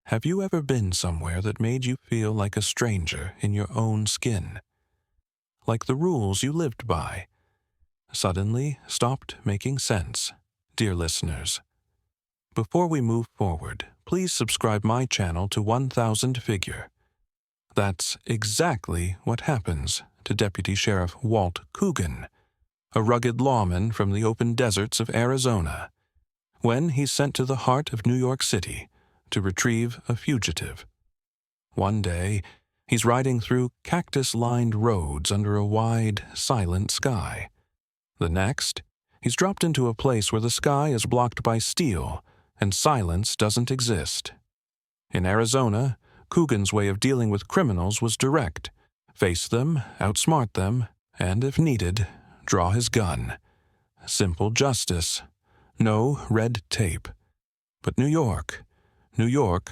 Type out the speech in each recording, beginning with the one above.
Have you ever been somewhere that made you feel like a stranger in your own skin? Like the rules you lived by suddenly stopped making sense, dear listeners. Before we move forward, please subscribe my channel to 1000 Figure. That's exactly what happens to Deputy Sheriff Walt Coogan, a rugged lawman from the open deserts of Arizona, when he's sent to the heart of New York City to retrieve a fugitive. One day, he's riding through cactus-lined roads under a wide, silent sky. The next, he's dropped into a place where the sky is blocked by steel and silence doesn't exist. In Arizona, Coogan's way of dealing with criminals was direct: face them, outsmart them, and, if needed, draw his gun. Simple justice. No red tape. But New York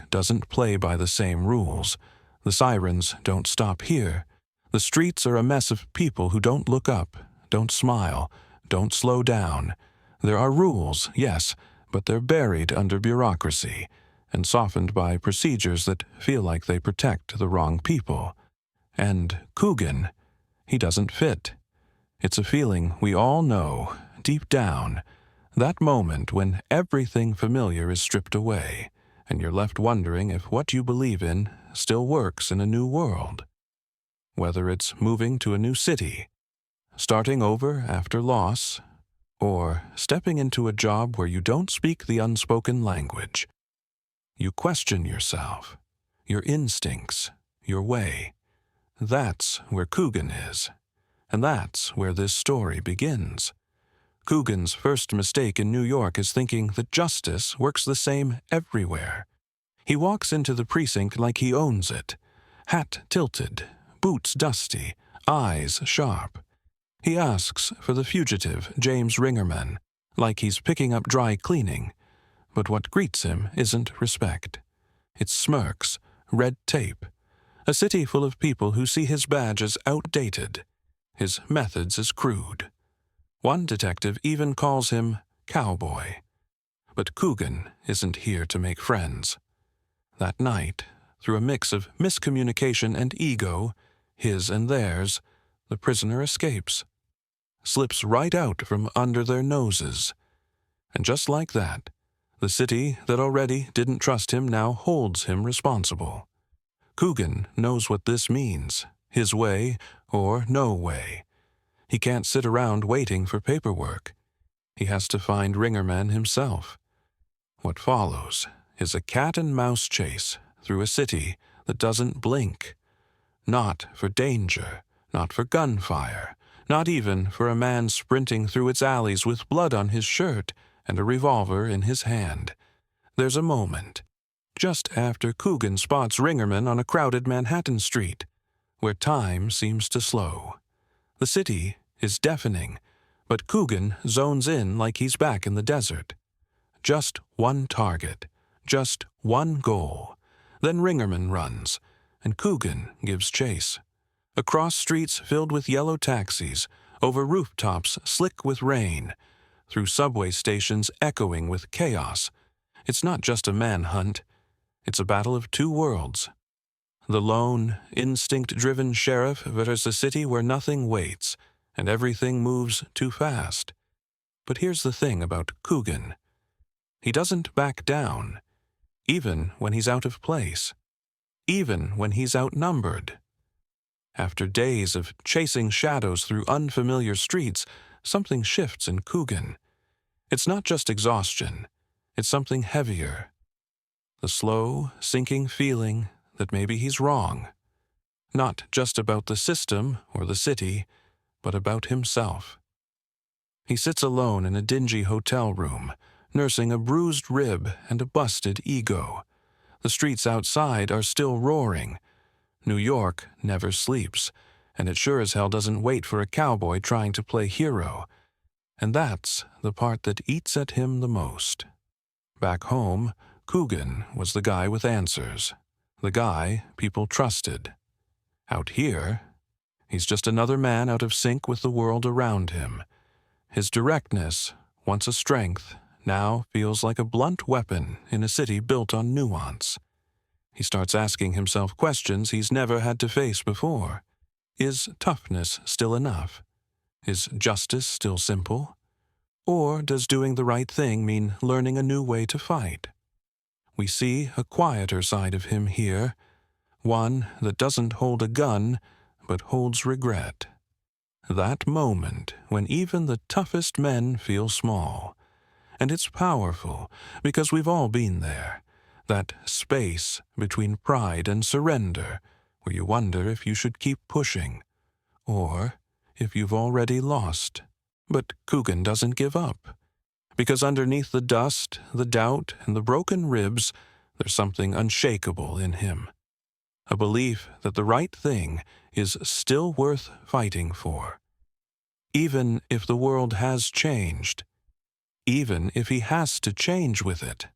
doesn't play by the same rules. The sirens don't stop here. The streets are a mess of people who don't look up, don't smile, don't slow down. There are rules, yes, but they're buried under bureaucracy and softened by procedures that feel like they protect the wrong people. And Coogan, he doesn't fit. It's a feeling we all know, deep down, that moment when everything familiar is stripped away, and you're left wondering if what you believe in still works in a new world. Whether it's moving to a new city, starting over after loss, or stepping into a job where you don't speak the unspoken language. You question yourself, your instincts, your way. That's where Coogan is, and that's where this story begins. Coogan's first mistake in New York is thinking that justice works the same everywhere. He walks into the precinct like he owns it, hat tilted, boots dusty, eyes sharp. He asks for the fugitive, James Ringerman, like he's picking up dry cleaning. But what greets him isn't respect. It's smirks, red tape. A city full of people who see his badge as outdated, his methods as crude. One detective even calls him Cowboy. But Coogan isn't here to make friends. That night, through a mix of miscommunication and ego, his and theirs, the prisoner escapes, slips right out from under their noses. And just like that, the city that already didn't trust him now holds him responsible. Coogan knows what this means, his way or no way. He can't sit around waiting for paperwork. He has to find Ringerman himself. What follows is a cat-and-mouse chase through a city that doesn't blink. Not for danger, not for gunfire, not even for a man sprinting through its alleys with blood on his shirt and a revolver in his hand. There's a moment, just after Coogan spots Ringerman on a crowded Manhattan street, where time seems to slow. The city is deafening, but Coogan zones in like he's back in the desert. Just one target, just one goal. Then Ringerman runs, and Coogan gives chase. Across streets filled with yellow taxis, over rooftops slick with rain, through subway stations echoing with chaos. It's not just a manhunt. It's a battle of two worlds. The lone, instinct-driven sheriff versus a city where nothing waits and everything moves too fast. But here's the thing about Coogan. He doesn't back down, even when he's out of place, even when he's outnumbered. After days of chasing shadows through unfamiliar streets, something shifts in Coogan. It's not just exhaustion, it's something heavier. The slow, sinking feeling that maybe he's wrong. Not just about the system or the city, but about himself. He sits alone in a dingy hotel room, nursing a bruised rib and a busted ego. The streets outside are still roaring. New York never sleeps, and it sure as hell doesn't wait for a cowboy trying to play hero. And that's the part that eats at him the most. Back home, Coogan was the guy with answers, the guy people trusted. Out here, he's just another man out of sync with the world around him. His directness, once a strength, now feels like a blunt weapon in a city built on nuance. He starts asking himself questions he's never had to face before. Is toughness still enough? Is justice still simple? Or does doing the right thing mean learning a new way to fight? We see a quieter side of him here, one that doesn't hold a gun, but holds regret. That moment when even the toughest men feel small. And it's powerful, because we've all been there. That space between pride and surrender, where you wonder if you should keep pushing, or if you've already lost. But Coogan doesn't give up, because underneath the dust, the doubt, and the broken ribs, there's something unshakable in him. A belief that the right thing is still worth fighting for. Even if the world has changed. Even if he has to change with it.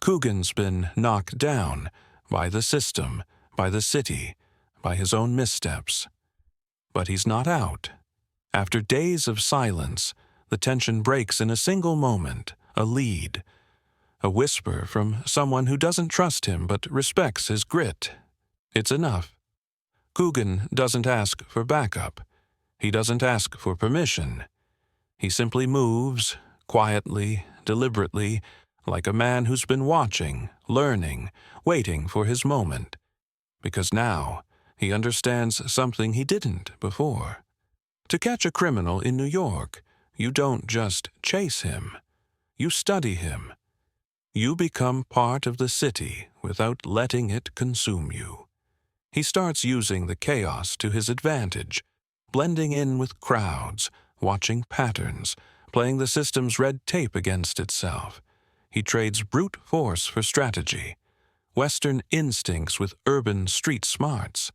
Coogan's been knocked down by the system, by the city, by his own missteps. But he's not out. After days of silence, the tension breaks in a single moment, a lead. A whisper from someone who doesn't trust him but respects his grit. It's enough. Coogan doesn't ask for backup. He doesn't ask for permission. He simply moves, quietly, deliberately, like a man who's been watching, learning, waiting for his moment. Because now he understands something he didn't before. To catch a criminal in New York, you don't just chase him. You study him. You become part of the city without letting it consume you. He starts using the chaos to his advantage, blending in with crowds, watching patterns, playing the system's red tape against itself. He trades brute force for strategy, Western instincts with urban street smarts.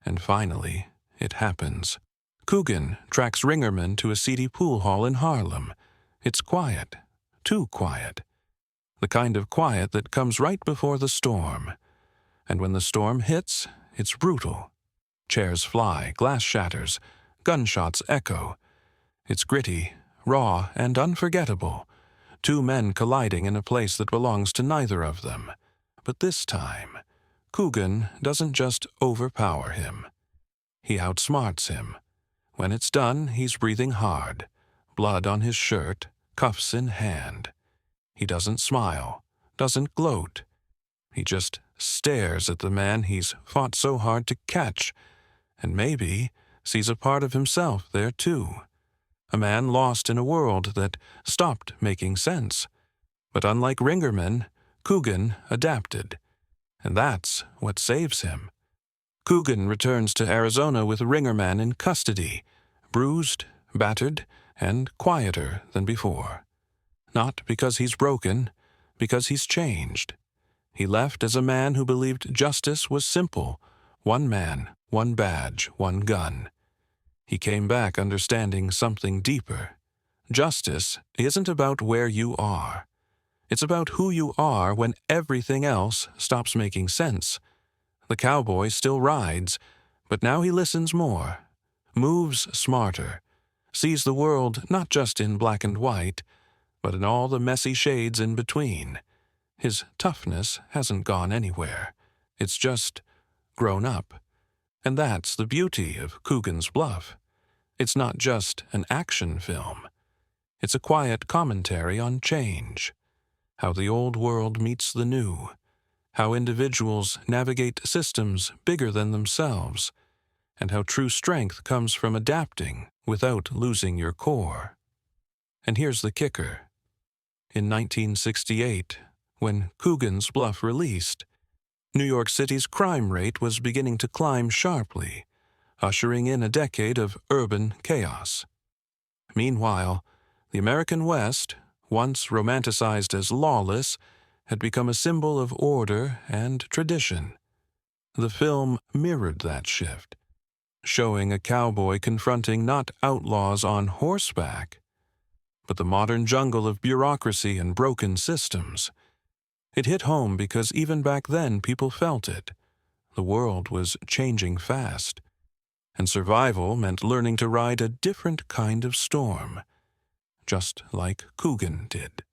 And finally, it happens. Coogan tracks Ringerman to a seedy pool hall in Harlem. It's quiet, too quiet. The kind of quiet that comes right before the storm. And when the storm hits, it's brutal. Chairs fly, glass shatters, gunshots echo. It's gritty, raw, and unforgettable. Two men colliding in a place that belongs to neither of them. But this time, Coogan doesn't just overpower him. He outsmarts him. When it's done, he's breathing hard, blood on his shirt, cuffs in hand. He doesn't smile, doesn't gloat. He just stares at the man he's fought so hard to catch, and maybe sees a part of himself there too. A man lost in a world that stopped making sense. But unlike Ringerman, Coogan adapted. And that's what saves him. Coogan returns to Arizona with Ringerman in custody, bruised, battered, and quieter than before. Not because he's broken, because he's changed. He left as a man who believed justice was simple. One man, one badge, one gun. He came back understanding something deeper. Justice isn't about where you are. It's about who you are when everything else stops making sense. The cowboy still rides, but now he listens more, moves smarter, sees the world not just in black and white, but in all the messy shades in between. His toughness hasn't gone anywhere. It's just grown up. And that's the beauty of Coogan's Bluff. It's not just an action film. It's a quiet commentary on change. How the old world meets the new. How individuals navigate systems bigger than themselves. And how true strength comes from adapting without losing your core. And here's the kicker. In 1968, when Coogan's Bluff released, New York City's crime rate was beginning to climb sharply, ushering in a decade of urban chaos. Meanwhile, the American West, once romanticized as lawless, had become a symbol of order and tradition. The film mirrored that shift, showing a cowboy confronting not outlaws on horseback, but the modern jungle of bureaucracy and broken systems. It hit home because even back then people felt it. The world was changing fast, and survival meant learning to ride a different kind of storm, just like Coogan did.